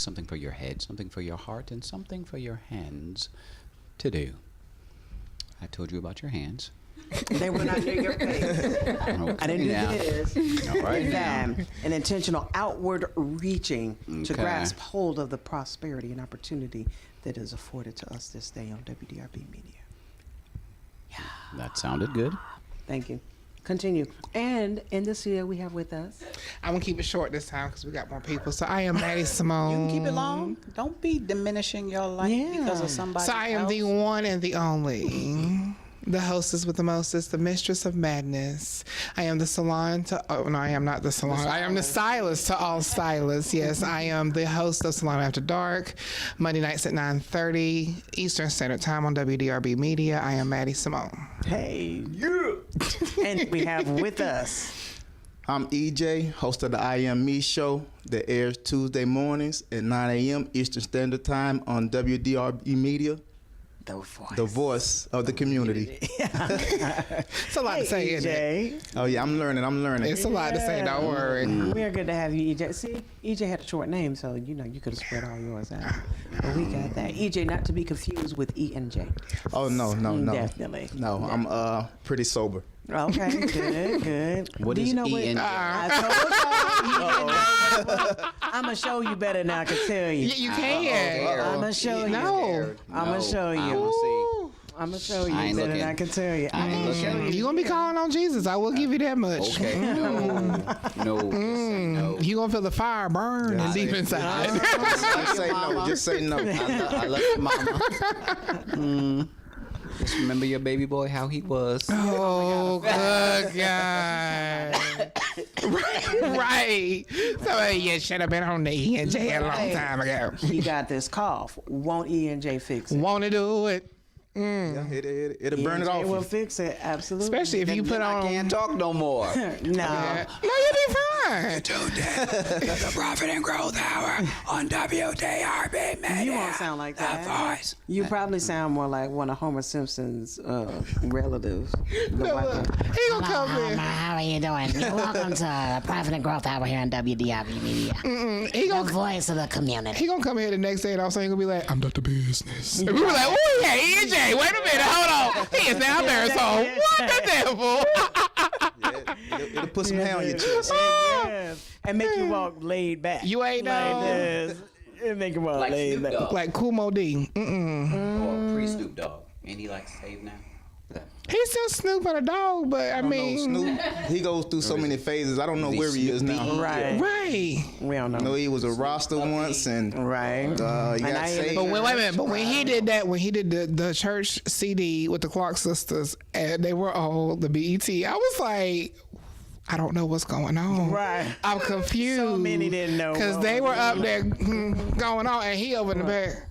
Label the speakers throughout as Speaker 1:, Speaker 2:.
Speaker 1: something for your head, something for your heart, and something for your hands to do. I told you about your hands.
Speaker 2: They were not near your face. I didn't do this.
Speaker 1: All right now.
Speaker 2: An intentional outward reaching to grasp hold of the prosperity and opportunity that is afforded to us this day on WDRB Media.
Speaker 1: Yeah. That sounded good.
Speaker 2: Thank you. Continue. And in the studio we have with us.
Speaker 3: I'm going to keep it short this time because we got more people. So I am Mattie Simone.
Speaker 1: You can keep it long. Don't be diminishing your life because of somebody else.
Speaker 3: So I am the one and the only. The hostess with the mostest, the mistress of madness. I am the salon to, oh no, I am not the salon. I am the stylist to all stylists. Yes, I am the host of Salon After Dark, Monday nights at 9:30 Eastern Standard Time on WDRB Media. I am Mattie Simone.
Speaker 2: Hey, yeah. And we have with us.
Speaker 4: I'm EJ, host of the I Am Me show that airs Tuesday mornings at 9 a.m. Eastern Standard Time on WDRB Media. The voice of the community.
Speaker 3: It's a lot to say, isn't it?
Speaker 4: Oh, yeah, I'm learning.
Speaker 3: It's a lot to say, don't worry.
Speaker 2: We're good to have you, EJ. See, EJ had a short name, so, you could have spread all yours out. But we got that. EJ, not to be confused with E and J.
Speaker 4: Oh, no.
Speaker 2: Definitely.
Speaker 4: No, I'm pretty sober.
Speaker 2: Okay, good.
Speaker 1: What is E and J?
Speaker 2: I'm going to show you better than I can tell you.
Speaker 3: You can.
Speaker 2: I'm going to show you.
Speaker 3: No.
Speaker 2: I'm going to show you. I'm going to show you better than I can tell you. I'm going to show you.
Speaker 3: You're going to be calling on Jesus. I will give you that much.
Speaker 1: Okay. No.
Speaker 3: You're going to feel the fire burn deep inside.
Speaker 4: Just say no.
Speaker 1: I love your mama. Just remember your baby boy, how he was.
Speaker 3: Oh, good God. Right. So you should have been on the E and J a long time ago.
Speaker 2: He got this cough. Won't E and J fix it?
Speaker 3: Want to do it?
Speaker 4: Yeah, it'll burn it off.
Speaker 2: It will fix it, absolutely.
Speaker 3: Especially if you put on.
Speaker 1: I can't talk no more.
Speaker 2: No.
Speaker 3: No, you'll be fine.
Speaker 1: The Profit and Growth Hour on WDRB Media.
Speaker 2: You won't sound like that.
Speaker 1: Voice.
Speaker 2: You probably sound more like one of Homer Simpson's relatives.
Speaker 3: He gonna come in.
Speaker 5: How are you doing? You're welcome to the Profit and Growth Hour here on WDRB Media.
Speaker 3: He
Speaker 5: The
Speaker 3: gonna
Speaker 5: voice of the community.
Speaker 3: He gonna come here the next day and all of a sudden he gonna be like, I'm Dr. Business. And we were like, oh yeah, EJ, wait a minute, hold on. He is now there, so what the devil?
Speaker 4: It'll put some hair on your chest.
Speaker 2: And make you walk laid back.
Speaker 3: You ain't
Speaker 2: like
Speaker 3: know.
Speaker 2: this. It make you walk
Speaker 1: Like
Speaker 2: laid
Speaker 1: Snoop
Speaker 2: back.
Speaker 1: Dogg.
Speaker 3: Like Kumo D.
Speaker 1: Or pre-Snoop Dogg. Ain't he like saved now?
Speaker 3: He's still Snoop and a dog, but I mean.
Speaker 4: Snoop, he goes through so many phases. I don't know where he is now.
Speaker 2: Right.
Speaker 3: Right.
Speaker 2: We don't know.
Speaker 4: No, he was a roster once, and
Speaker 2: Right.
Speaker 4: he got saved.
Speaker 3: But wait a minute. But when he did that, when he did the church CD with the Clark sisters, and they were all the BET, I was like, I don't know what's going on.
Speaker 2: Right.
Speaker 3: I'm confused.
Speaker 2: So many didn't know.
Speaker 3: Because they were up there going on, and he over in the back.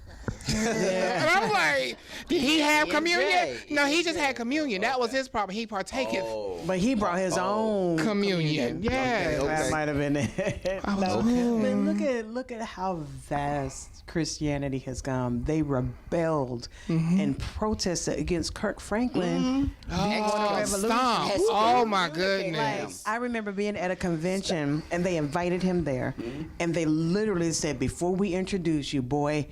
Speaker 3: And I'm like, did he have communion? No, he just had communion. That was his problem. He partaketh.
Speaker 2: But he brought his own
Speaker 3: Communion. Yeah.
Speaker 2: That might have been it. But look at how vast Christianity has gone. They rebelled and protested against Kirk Franklin.
Speaker 3: Stomp. Oh my goodness.
Speaker 2: I remember being at a convention and they invited him there, and they literally said, before we introduce you, boy,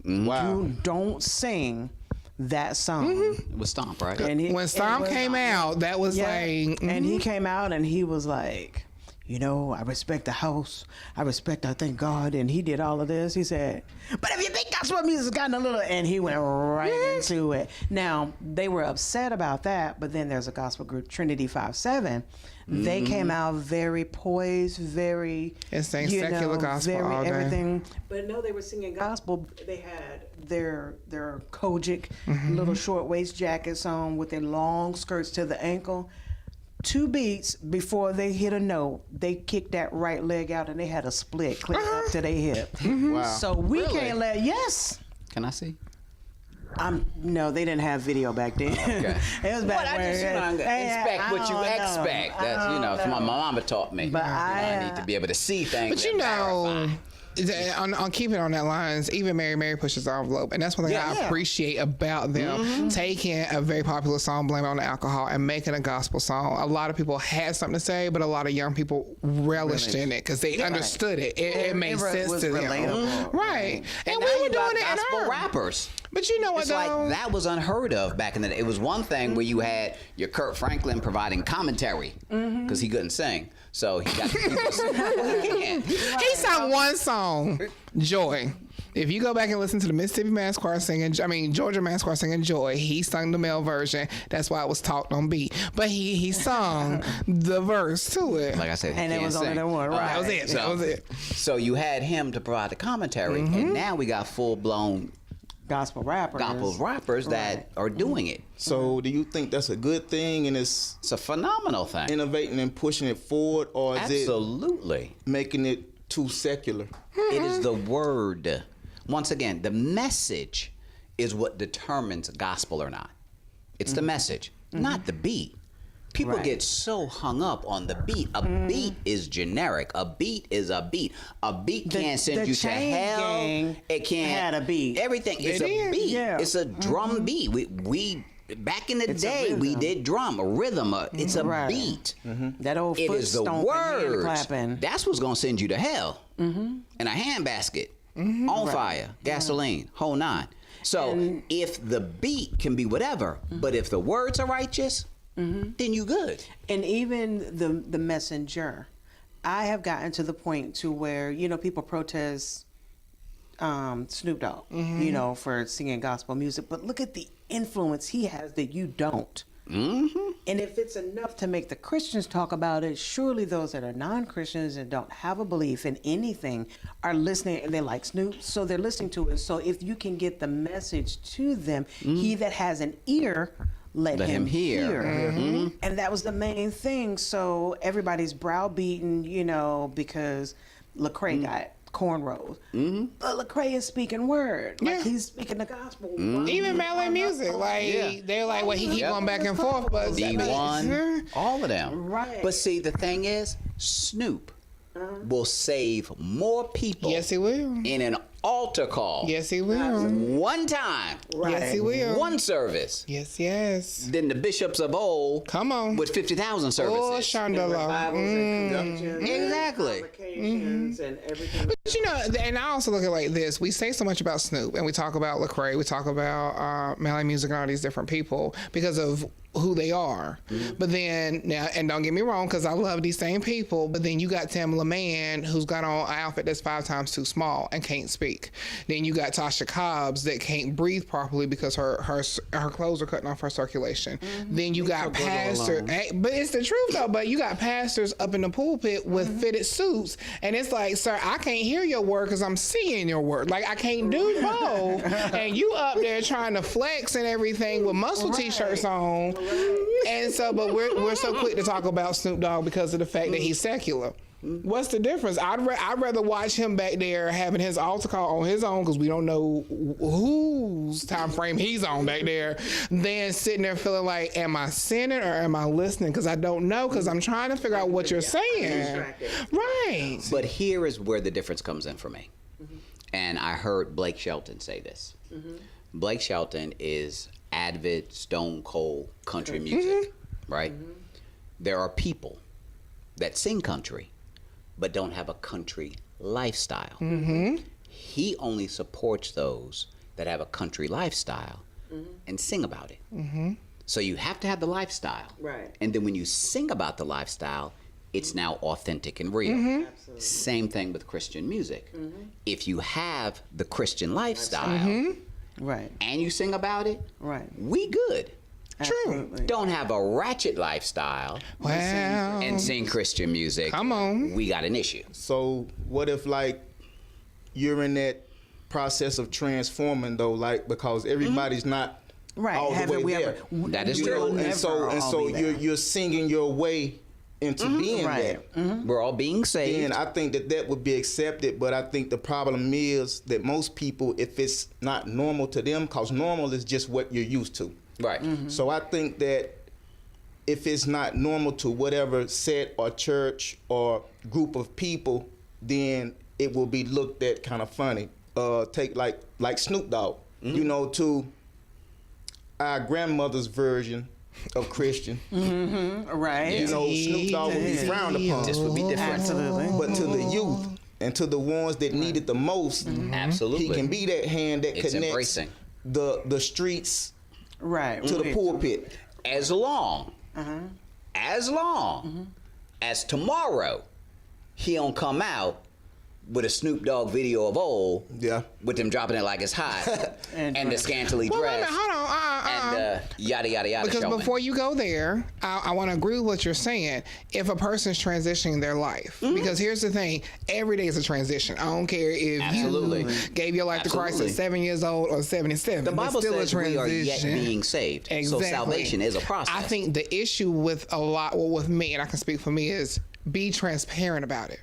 Speaker 2: you don't sing that song.
Speaker 1: It was Stomp, right?
Speaker 2: And
Speaker 3: When Stomp came out, that was like...
Speaker 2: And he came out and he was like, I respect the house. I thank God. And he did all of this. He said, but if you think gospel music's gotten a little... And he went right into it. Now, they were upset about that, but then there's a gospel group, Trinity 5-7. They came out very poised, very...
Speaker 3: And sang secular gospel
Speaker 2: very
Speaker 3: all day.
Speaker 2: Everything. But no, they were singing gospel. They had their Kojic little short waist jackets on with their long skirts to the ankle. 2 beats before they hit a note, they kicked that right leg out and they had a split clear up to their hip.
Speaker 4: Wow.
Speaker 2: So we can't let... Yes.
Speaker 1: Can I see?
Speaker 2: No, they didn't have video back then.
Speaker 1: Okay.
Speaker 2: It was back when...
Speaker 1: Expect what you expect. That's, my mama taught me.
Speaker 2: But
Speaker 1: I need to be able to see things.
Speaker 3: But On keeping on that lines, even Mary pushes the envelope, and that's one thing I appreciate about them, taking a very popular song, Blame It on the Alcohol, and making a gospel song. A lot of people had something to say, but a lot of young people relished in it because they understood it. It made sense to them. Right. And we were doing it in
Speaker 1: gospel rappers.
Speaker 3: But you know what,
Speaker 1: It's
Speaker 3: though?
Speaker 1: like that was unheard of back in the day. It was one thing where you had your Kurt Franklin providing commentary because he couldn't sing. So he got the people singing.
Speaker 3: He sung one song, Joy. If you go back and listen to the Mississippi Mass Choir Georgia Mass Choir singing Joy, he sung the male version. That's why it was talked on beat. But he sung the verse to it.
Speaker 1: Like I said,
Speaker 2: And it was only the one, right?
Speaker 3: That was it. That was it.
Speaker 1: So you had him to provide the commentary, and now we got full-blown
Speaker 2: Gospel rappers.
Speaker 1: that are doing it.
Speaker 4: So do you think that's a good thing, and it's
Speaker 1: a phenomenal thing.
Speaker 4: Innovating and pushing it forward, or is
Speaker 1: Absolutely.
Speaker 4: it making it too secular?
Speaker 1: It is the word. Once again, the message is what determines gospel or not. It's the message, not the beat. People get so hung up on the beat. A beat is generic. A beat is a beat. A beat can't send you to hell. It can't.
Speaker 2: Had a beat.
Speaker 1: Everything. It's a beat.
Speaker 2: Yeah.
Speaker 1: It's a drum beat. We back in the day we did drum, a rhythm. It's a beat.
Speaker 2: That old
Speaker 1: It
Speaker 2: foot
Speaker 1: is the
Speaker 2: stomping, hand
Speaker 1: words.
Speaker 2: clapping.
Speaker 1: That's what's gonna send you to hell. In a handbasket, on fire, gasoline, whole nine. So if the beat can be whatever, but if the words are righteous, then you good.
Speaker 2: And even the messenger, I have gotten to the point to where people protest Snoop Dogg, for singing gospel music, but look at the influence he has that you don't. And if it's enough to make the Christians talk about it, surely those that are non-Christians and don't have a belief in anything are listening, and they like Snoop, so they're listening to it. So if you can get the message to them, he that has an ear, let him hear. And that was the main thing. So everybody's browbeaten, because Lecrae got cornrows. But Lecrae is speaking word. Like he's speaking the gospel.
Speaker 3: Even Malay music. They're like, well, he keep going back and forth, but
Speaker 1: D1, all of them.
Speaker 2: Right.
Speaker 1: But see, the thing is, Snoop will save more people.
Speaker 3: Yes, he will.
Speaker 1: In an altar call.
Speaker 3: Yes, he will.
Speaker 1: One time.
Speaker 3: Yes, he will.
Speaker 1: One service.
Speaker 3: Yes.
Speaker 1: Than the bishops of old.
Speaker 3: Come on.
Speaker 1: With 50,000 services.
Speaker 3: Oh, Chandala.
Speaker 1: Exactly.
Speaker 2: And everything.
Speaker 3: But and I also look at it like this. We say so much about Snoop, and we talk about Lecrae, we talk about Malay Music and all these different people because of who they are. But then, now, and don't get me wrong, because I love these same people, but then you got Tamala Mann, who's got on an outfit that's 5 times too small and can't speak. Then you got Tasha Cobbs that can't breathe properly because her clothes are cutting off her circulation. Then you got pastors, but it's the truth though, but you got pastors up in the pulpit with fitted suits, and it's like, sir, I can't hear your word because I'm seeing your word. Like, I can't do both. And you up there trying to flex and everything with muscle t-shirts on. And so, but we're so quick to talk about Snoop Dogg because of the fact that he's secular. What's the difference? I'd rather watch him back there having his altar call on his own, because we don't know whose time frame he's on back there, than sitting there feeling like, am I sinning or am I listening? Because I don't know, because I'm trying to figure out what you're saying. Right.
Speaker 1: But here is where the difference comes in for me. And I heard Blake Shelton say this. Blake Shelton is avid, stone cold country music, right? There are people that sing country but don't have a country lifestyle. He only supports those that have a country lifestyle and sing about it. So you have to have the lifestyle.
Speaker 2: Right.
Speaker 1: And then when you sing about the lifestyle, it's now authentic and real. Same thing with Christian music. If you have the Christian lifestyle,
Speaker 2: Right.
Speaker 1: and you sing about it,
Speaker 2: Right.
Speaker 1: we good.
Speaker 2: Absolutely.
Speaker 1: Don't have a ratchet lifestyle and sing Christian music.
Speaker 3: Come on.
Speaker 1: We got an issue.
Speaker 4: So what if, like, you're in that process of transforming though, like, because everybody's not
Speaker 2: Right.
Speaker 4: all the
Speaker 2: Haven't we
Speaker 4: way there.
Speaker 2: ever?
Speaker 1: That is
Speaker 2: we
Speaker 1: true.
Speaker 2: will
Speaker 4: And
Speaker 2: never
Speaker 4: so
Speaker 2: all be there.
Speaker 4: you're singing your way into being
Speaker 2: Right.
Speaker 4: there.
Speaker 1: We're all being saved.
Speaker 4: And I think that would be accepted, but I think the problem is that most people, if it's not normal to them, because normal is just what you're used to.
Speaker 1: Right.
Speaker 4: So I think that if it's not normal to whatever set or church or group of people, then it will be looked at kind of funny. Take like Snoop Dogg, you know, to our grandmother's version of Christian.
Speaker 2: Right.
Speaker 4: You know, Snoop Dogg would be frowned upon.
Speaker 1: This would be different.
Speaker 2: Absolutely.
Speaker 4: But to the youth and to the ones that need it the most,
Speaker 1: Absolutely.
Speaker 4: he can be that hand that
Speaker 1: It's
Speaker 4: connects
Speaker 1: embracing.
Speaker 4: the streets
Speaker 2: Right.
Speaker 4: to the pulpit.
Speaker 1: As long as tomorrow he don't come out with a Snoop Dogg video of old,
Speaker 4: Yeah.
Speaker 1: with them dropping it like it's hot, and the scantily
Speaker 3: Well, wait a
Speaker 1: dressed,
Speaker 3: minute, hold on.
Speaker 1: and yada yada yada.
Speaker 3: Because
Speaker 1: showing.
Speaker 3: before you go there, I want to agree with what you're saying. If a person's transitioning their life, because here's the thing, every day is a transition. I don't care if
Speaker 1: Absolutely.
Speaker 3: you gave your life to Christ at
Speaker 1: Absolutely.
Speaker 3: 7 years old or 77.
Speaker 1: The Bible
Speaker 3: it's still
Speaker 1: says
Speaker 3: a
Speaker 1: we are yet
Speaker 3: transition.
Speaker 1: being saved.
Speaker 3: Exactly.
Speaker 1: So salvation is a process.
Speaker 3: I think the issue with with me, and I can speak for me, is be transparent about it.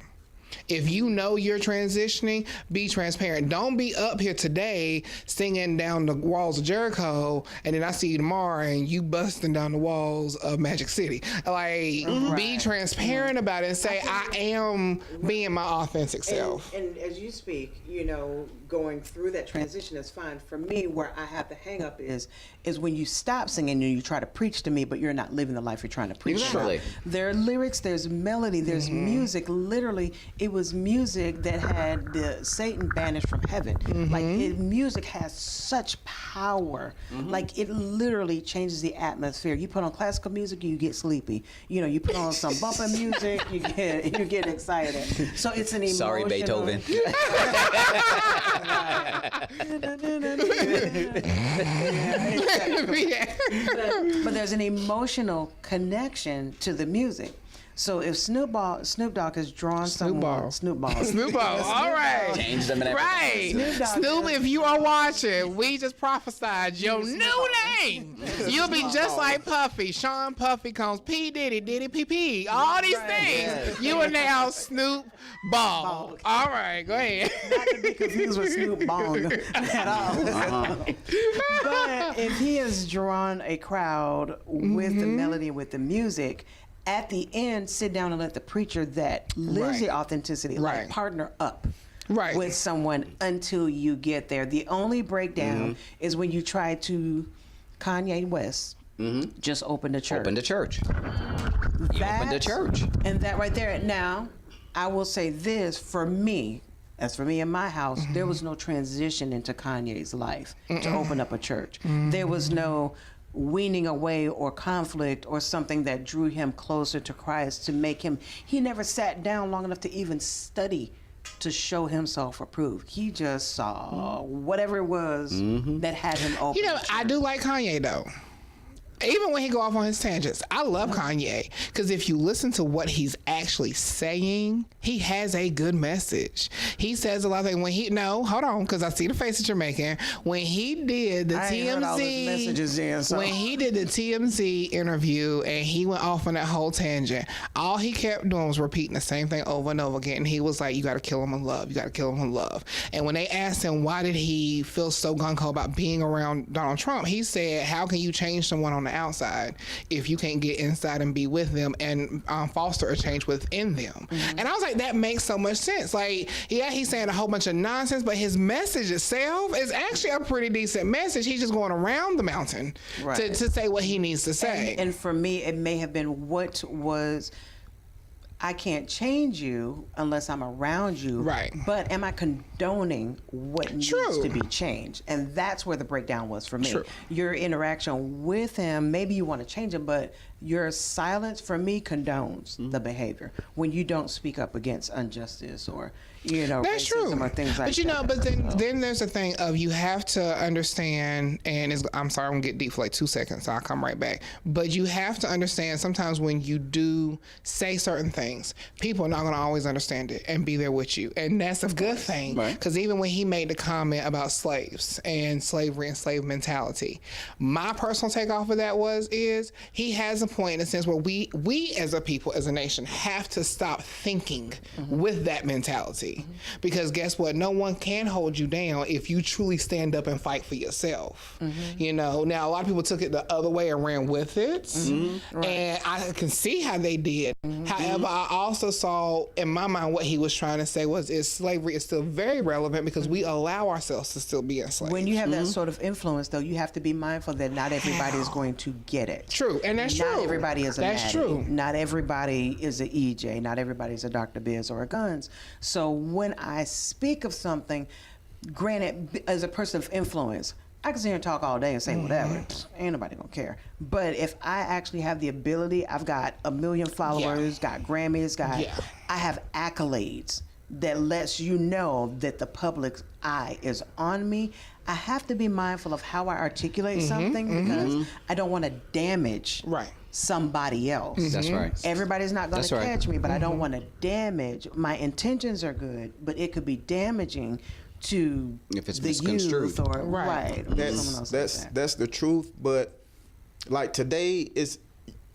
Speaker 3: If you know you're transitioning, be transparent. Don't be up here today singing down the walls of Jericho, and then I see you tomorrow and you busting down the walls of Magic City. Like, be transparent about it and say, I am being my authentic self.
Speaker 2: And as you speak, you know, going through that transition is fine. For me, where I have the hang up is when you stop singing and you try to preach to me, but you're not living the life you're trying to preach.
Speaker 1: Exactly.
Speaker 2: There are lyrics, there's melody, there's music. Literally, it was music that had Satan banished from heaven. Like, music has such power. Like, it literally changes the atmosphere. You put on classical music, you get sleepy. You know, you put on some bumper music, you get excited. So it's an emotional.
Speaker 1: Sorry, Beethoven.
Speaker 2: But there's an emotional connection to the music. So if Snoop Dogg has drawn someone, Snoop Dogg.
Speaker 3: All right.
Speaker 1: Change them and everything.
Speaker 3: Right. Snoop, if you are watching, we just prophesied your new name. You'll be just like Puffy. Sean Puffy comes P. Diddy, Diddy P. All these things. You are now Snoop Ball. All right, go ahead.
Speaker 2: Not to be confused with Snoop Bong at all. But if he has drawn a crowd with the melody, with the music, at the end, sit down and let the preacher that lives the authenticity, like, partner up with someone until you get there. The only breakdown is when you try to Kanye West just open the church.
Speaker 1: Open the church. You opened the church.
Speaker 2: And that right there. Now, I will say this, for me, as for me in my house, there was no transition into Kanye's life to open up a church. There was no weaning away or conflict or something that drew him closer to Christ to make him. He never sat down long enough to even study to show himself approved. He just saw whatever it was that had him open.
Speaker 3: You know, I do like Kanye though. Even when he go off on his tangents, I love Kanye, because if you listen to what he's actually saying, he has a good message. He says a lot of things. Hold on, because I see the face that you're making. When he did the TMZ, when he did the TMZ interview and he went off on that whole tangent, all he kept doing was repeating the same thing over and over again. And he was like, "You got to kill him in love. You got to kill him in love." And when they asked him why did he feel so gung ho about being around Donald Trump, he said, "How can you change someone on the outside if you can't get inside and be with them and foster a change within them?" And I was like, that makes so much sense. Like, yeah, he's saying a whole bunch of nonsense, but his message itself is actually a pretty decent message. He's just going around the mountain to say what he needs to say.
Speaker 2: And for me, it may have been what was, I can't change you unless I'm around you.
Speaker 3: Right.
Speaker 2: But am I condoning what needs to be changed? And that's where the breakdown was for me.
Speaker 3: True.
Speaker 2: Your interaction with him, maybe you want to change him, but your silence for me condones the behavior when you don't speak up against injustice or, you know,
Speaker 3: that's
Speaker 2: racism
Speaker 3: true.
Speaker 2: or things like
Speaker 3: but you
Speaker 2: that.
Speaker 3: know, but then there's a thing of you have to understand, and I'm sorry, I'm gonna get deep for like 2 seconds, so I'll come right back. But you have to understand sometimes when you do say certain things, people are not gonna always understand it and be there with you, and that's a good thing. Because even when he made the comment about slaves and slavery and slave mentality, my personal take off of that is he has a point in a sense where we as a people, as a nation, have to stop thinking with that mentality. be. Because guess what? No one can hold you down if you truly stand up and fight for yourself. You know, now a lot of people took it the other way and ran with it. And I can see how they did. However, I also saw in my mind what he was trying to say is slavery is still very relevant because we allow ourselves to still be enslaved.
Speaker 2: When you have that sort of influence, though, you have to be mindful that not everybody is going to get it.
Speaker 3: True, and that's true.
Speaker 2: Not everybody is a
Speaker 3: That's
Speaker 2: Mattie.
Speaker 3: true.
Speaker 2: Not everybody is a EJ. Not everybody is a Dr. Biz or a Guns. So when I speak of something, granted, as a person of influence, I can sit here and talk all day and say whatever. Ain't nobody gonna care. But if I actually have the ability, I've got 1 million followers, got Grammys, I have accolades that lets you know that the public's eye is on me. I have to be mindful of how I articulate something because I don't want to damage somebody else.
Speaker 1: That's right.
Speaker 2: Everybody's not going to catch me, but I don't want to damage. My intentions are good, but it could be damaging to
Speaker 1: if it's
Speaker 2: the
Speaker 1: misconstrued.
Speaker 2: youth or right.
Speaker 4: That's the truth. But like today is.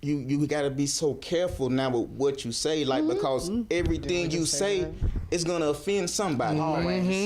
Speaker 4: You got to be so careful now with what you say, like because everything you say is gonna offend somebody,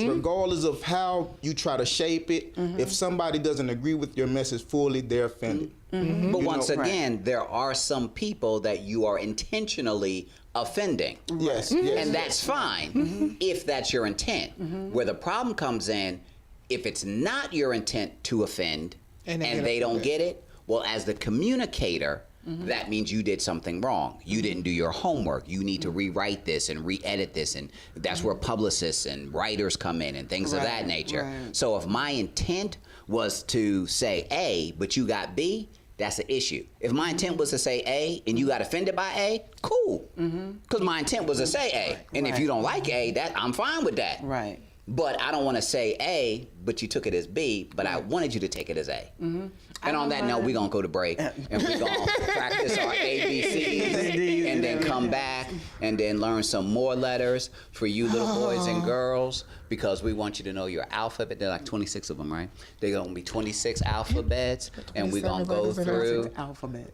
Speaker 4: regardless of how you try to shape it. If somebody doesn't agree with your message fully, they're offended.
Speaker 1: But once again, there are some people that you are intentionally offending.
Speaker 4: Yes,
Speaker 1: and that's fine if that's your intent. Where the problem comes in, if it's not your intent to offend and they don't get it, well, as the communicator. That means you did something wrong. You didn't do your homework. You need to rewrite this and re-edit this, and that's where publicists and writers come in and things of that nature. So if my intent was to say A, but you got B, that's an issue. If my intent was to say A and you got offended by A, cool. Because my intent was to say A. And if you don't like A, I'm fine with that.
Speaker 2: Right.
Speaker 1: But I don't want to say A, but you took it as B, but I wanted you to take it as A. And on that note, we're going to go to break, and we're going to practice our ABCs, and then come back, and then learn some more letters for you little boys and girls, because we want you to know your alphabet. There are like 26 of them, right? They're going to be 26 alphabets, and we're going to go through the alphabet,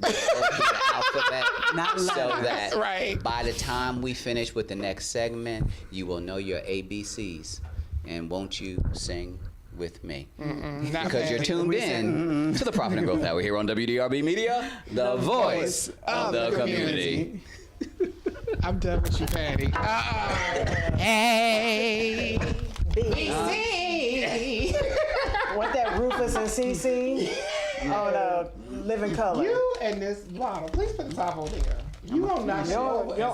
Speaker 2: Not
Speaker 1: so
Speaker 2: letters.
Speaker 1: that by the time we finish with the next segment, you will know your ABCs. And won't you sing with me? Because you're tuned in to the Profit and Growth Hour here on WDRB Media, the voice of the community.
Speaker 3: I'm done with you, Patty. Hey, BC.
Speaker 2: What that Rufus and CC on Living Color?
Speaker 3: You and this bottle. Please put the top on there. You don't knock your